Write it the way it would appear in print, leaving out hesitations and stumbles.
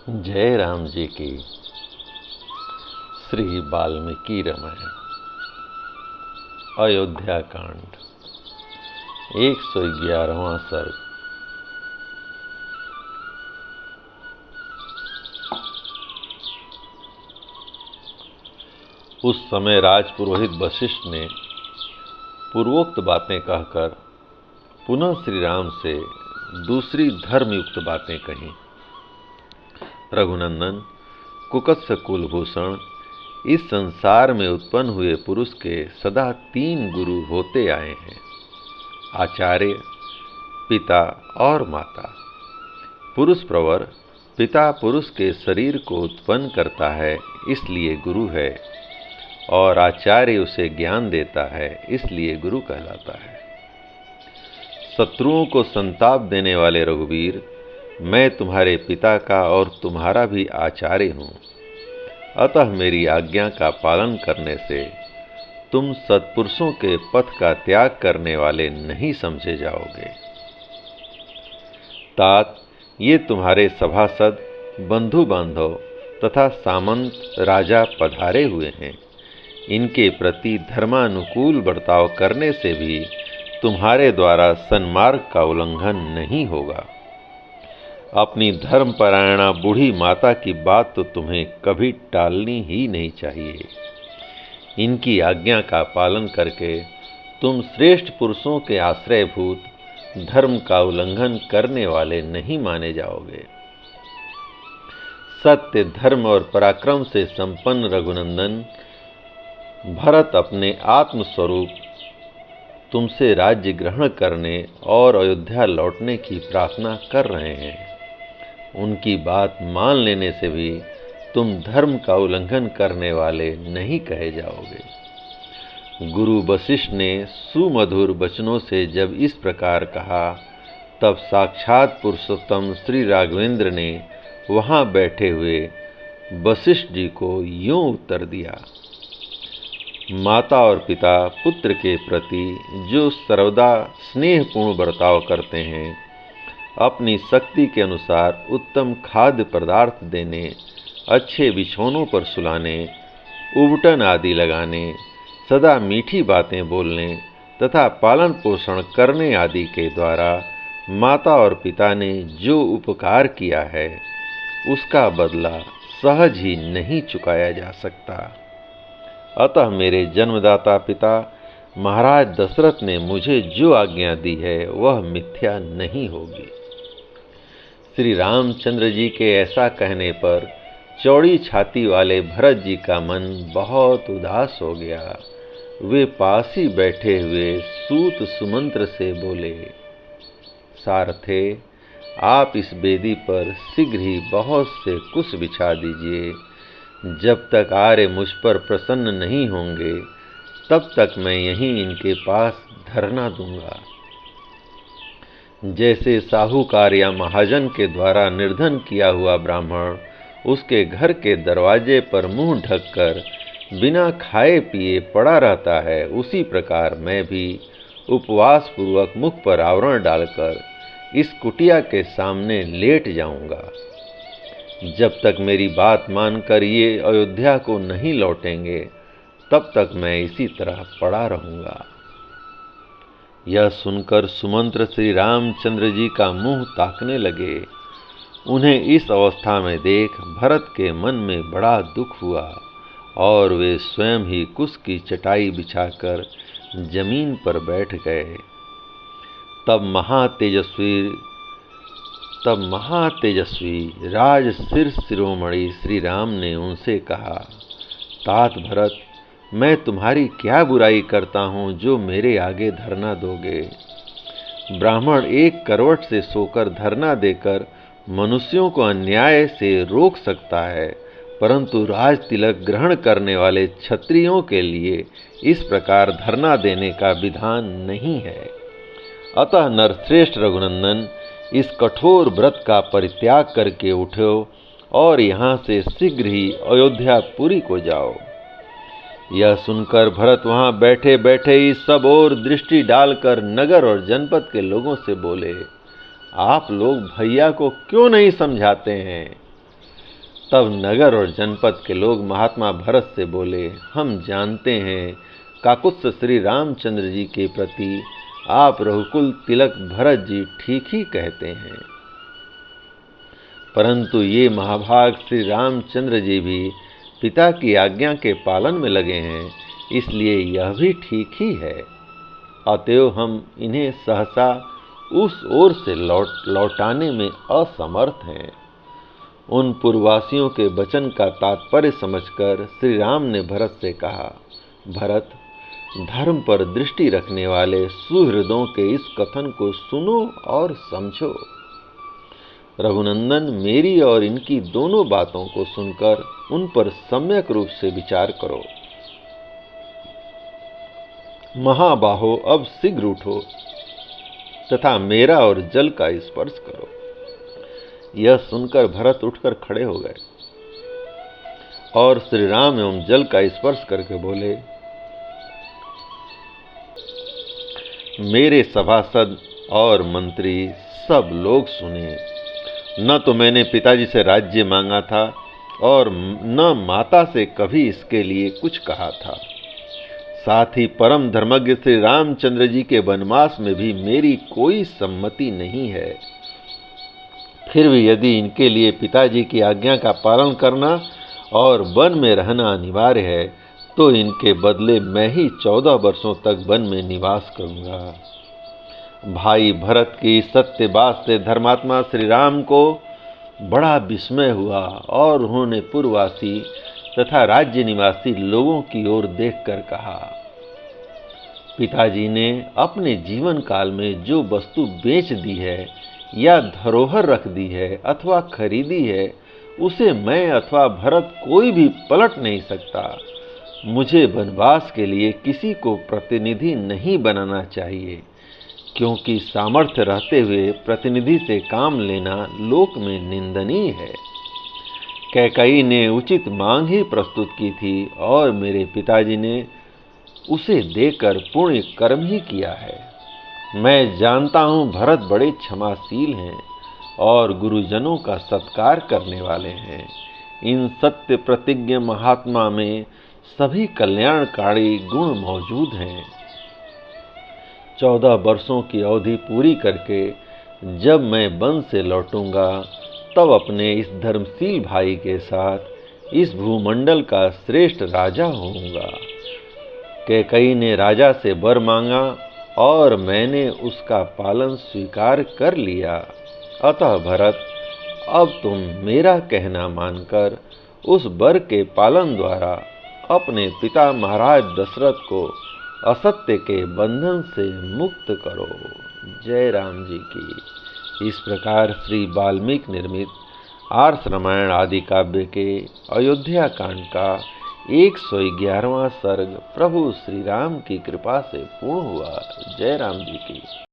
जय राम जी की। श्री वाल्मीकि रामायण अयोध्या कांड 111वां सर्ग। उस समय राजपुरोहित वशिष्ठ ने पूर्वोक्त बातें कहकर पुनः श्री राम से दूसरी धर्मयुक्त बातें कहीं। रघुनंदन, कुकत्स कुलभूषण, इस संसार में उत्पन्न हुए पुरुष के सदा 3 गुरु होते आए हैं, आचार्य, पिता और माता। पुरुष प्रवर पिता पुरुष के शरीर को उत्पन्न करता है, इसलिए गुरु है, और आचार्य उसे ज्ञान देता है, इसलिए गुरु कहलाता है। शत्रुओं को संताप देने वाले रघुवीर, मैं तुम्हारे पिता का और तुम्हारा भी आचार्य हूँ, अतः मेरी आज्ञा का पालन करने से तुम सत्पुरुषों के पथ का त्याग करने वाले नहीं समझे जाओगे। तात, ये तुम्हारे सभासद, बंधु बांधव तथा सामंत राजा पधारे हुए हैं। इनके प्रति धर्मानुकूल बर्ताव करने से भी तुम्हारे द्वारा सन्मार्ग का उल्लंघन नहीं होगा। अपनी धर्मपरायणा बूढ़ी माता की बात तो तुम्हें कभी टालनी ही नहीं चाहिए। इनकी आज्ञा का पालन करके तुम श्रेष्ठ पुरुषों के आश्रयभूत धर्म का उल्लंघन करने वाले नहीं माने जाओगे। सत्य, धर्म और पराक्रम से संपन्न रघुनंदन, भरत अपने आत्मस्वरूप तुमसे राज्य ग्रहण करने और अयोध्या लौटने की प्रार्थना कर रहे हैं। उनकी बात मान लेने से भी तुम धर्म का उल्लंघन करने वाले नहीं कहे जाओगे। गुरु वशिष्ठ ने सुमधुर वचनों से जब इस प्रकार कहा, तब साक्षात पुरुषोत्तम श्री राघवेंद्र ने वहां बैठे हुए वशिष्ठ जी को यूं उत्तर दिया। माता और पिता पुत्र के प्रति जो सर्वदा स्नेहपूर्ण बर्ताव करते हैं, अपनी शक्ति के अनुसार उत्तम खाद्य पदार्थ देने, अच्छे बिछौनों पर सुलाने, उबटन आदि लगाने, सदा मीठी बातें बोलने तथा पालन पोषण करने आदि के द्वारा माता और पिता ने जो उपकार किया है, उसका बदला सहज ही नहीं चुकाया जा सकता। अतः मेरे जन्मदाता पिता महाराज दशरथ ने मुझे जो आज्ञा दी है, वह मिथ्या नहीं होगी। श्री रामचंद्र जी के ऐसा कहने पर चौड़ी छाती वाले भरत जी का मन बहुत उदास हो गया। वे पास ही बैठे हुए सूत सुमंत्र से बोले, सारथे, आप इस बेदी पर शीघ्र ही बहुत से कुश बिछा दीजिए। जब तक आर्य मुझ पर प्रसन्न नहीं होंगे, तब तक मैं यहीं इनके पास धरना दूंगा। जैसे साहूकार या महाजन के द्वारा निर्धन किया हुआ ब्राह्मण उसके घर के दरवाजे पर मुंह ढककर बिना खाए पिए पड़ा रहता है, उसी प्रकार मैं भी उपवास पूर्वक मुख पर आवरण डालकर इस कुटिया के सामने लेट जाऊंगा। जब तक मेरी बात मानकर ये अयोध्या को नहीं लौटेंगे, तब तक मैं इसी तरह पड़ा रहूंगा। यह सुनकर सुमंत्र श्री रामचंद्र जी का मुंह ताकने लगे। उन्हें इस अवस्था में देख भरत के मन में बड़ा दुख हुआ और वे स्वयं ही कुश की चटाई बिछाकर जमीन पर बैठ गए। तब महातेजस्वी राज शिरोमणि श्री राम ने उनसे कहा, तात भरत, मैं तुम्हारी क्या बुराई करता हूँ जो मेरे आगे धरना दोगे। ब्राह्मण एक करवट से सोकर धरना देकर मनुष्यों को अन्याय से रोक सकता है, परंतु राज तिलक ग्रहण करने वाले क्षत्रियों के लिए इस प्रकार धरना देने का विधान नहीं है। अतः नरश्रेष्ठ रघुनंदन, इस कठोर व्रत का परित्याग करके उठो और यहाँ से शीघ्र ही अयोध्यापुरी को जाओ। यह सुनकर भरत वहां बैठे बैठे ही सब ओर दृष्टि डालकर नगर और जनपद के लोगों से बोले, आप लोग भैया को क्यों नहीं समझाते हैं। तब नगर और जनपद के लोग महात्मा भरत से बोले, हम जानते हैं काकुत्स्थ श्री रामचंद्र जी के प्रति आप रघुकुल तिलक भरत जी ठीक ही कहते हैं, परंतु ये महाभाग श्री रामचंद्र जी भी पिता की आज्ञा के पालन में लगे हैं, इसलिए यह भी ठीक ही है। अतएव हम इन्हें सहसा उस ओर से लौटाने में असमर्थ हैं। उन पूर्ववासियों के वचन का तात्पर्य समझकर श्री राम ने भरत से कहा, भरत, धर्म पर दृष्टि रखने वाले सुहृदों के इस कथन को सुनो और समझो। रघुनंदन, मेरी और इनकी दोनों बातों को सुनकर उन पर सम्यक रूप से विचार करो। महाबाहो, अब शीघ्र उठो तथा मेरा और जल का स्पर्श करो। यह सुनकर भरत उठकर खड़े हो गए और श्री राम एवं जल का स्पर्श करके बोले, मेरे सभासद और मंत्री सब लोग सुने, न तो मैंने पिताजी से राज्य मांगा था और न माता से कभी इसके लिए कुछ कहा था। साथ ही परम धर्मज्ञ श्री रामचंद्र जी के वनवास में भी मेरी कोई सम्मति नहीं है। फिर भी यदि इनके लिए पिताजी की आज्ञा का पालन करना और वन में रहना अनिवार्य है, तो इनके बदले मैं ही 14 वर्षों तक वन में निवास करूंगा। भाई भरत की सत्य बात से धर्मात्मा श्री राम को बड़ा विस्मय हुआ और उन्होंने पूर्ववासी तथा राज्य निवासी लोगों की ओर देखकर कहा, पिताजी ने अपने जीवन काल में जो वस्तु बेच दी है या धरोहर रख दी है अथवा खरीदी है, उसे मैं अथवा भरत कोई भी पलट नहीं सकता। मुझे वनवास के लिए किसी को प्रतिनिधि नहीं बनाना चाहिए, क्योंकि सामर्थ्य रहते हुए प्रतिनिधि से काम लेना लोक में निंदनीय है। कैकेयी ने उचित मांग ही प्रस्तुत की थी और मेरे पिताजी ने उसे देकर पुण्य कर्म ही किया है। मैं जानता हूँ भरत बड़े क्षमाशील हैं और गुरुजनों का सत्कार करने वाले हैं। इन सत्य प्रतिज्ञ महात्मा में सभी कल्याणकारी गुण मौजूद हैं। 14 वर्षों की अवधि पूरी करके जब मैं वन से लौटूंगा, तब अपने इस धर्मशील भाई के साथ इस भूमंडल का श्रेष्ठ राजा होऊंगा। कैकेयी ने राजा से वर मांगा और मैंने उसका पालन स्वीकार कर लिया। अतः भरत, अब तुम मेरा कहना मानकर उस वर के पालन द्वारा अपने पिता महाराज दशरथ को असत्य के बंधन से मुक्त करो। जय राम जी की। इस प्रकार श्री वाल्मीकि निर्मित आर्ष रामायण आदि काव्य के अयोध्या कांड का 111वां सर्ग प्रभु श्री राम की कृपा से पूर्ण हुआ। जय राम जी की।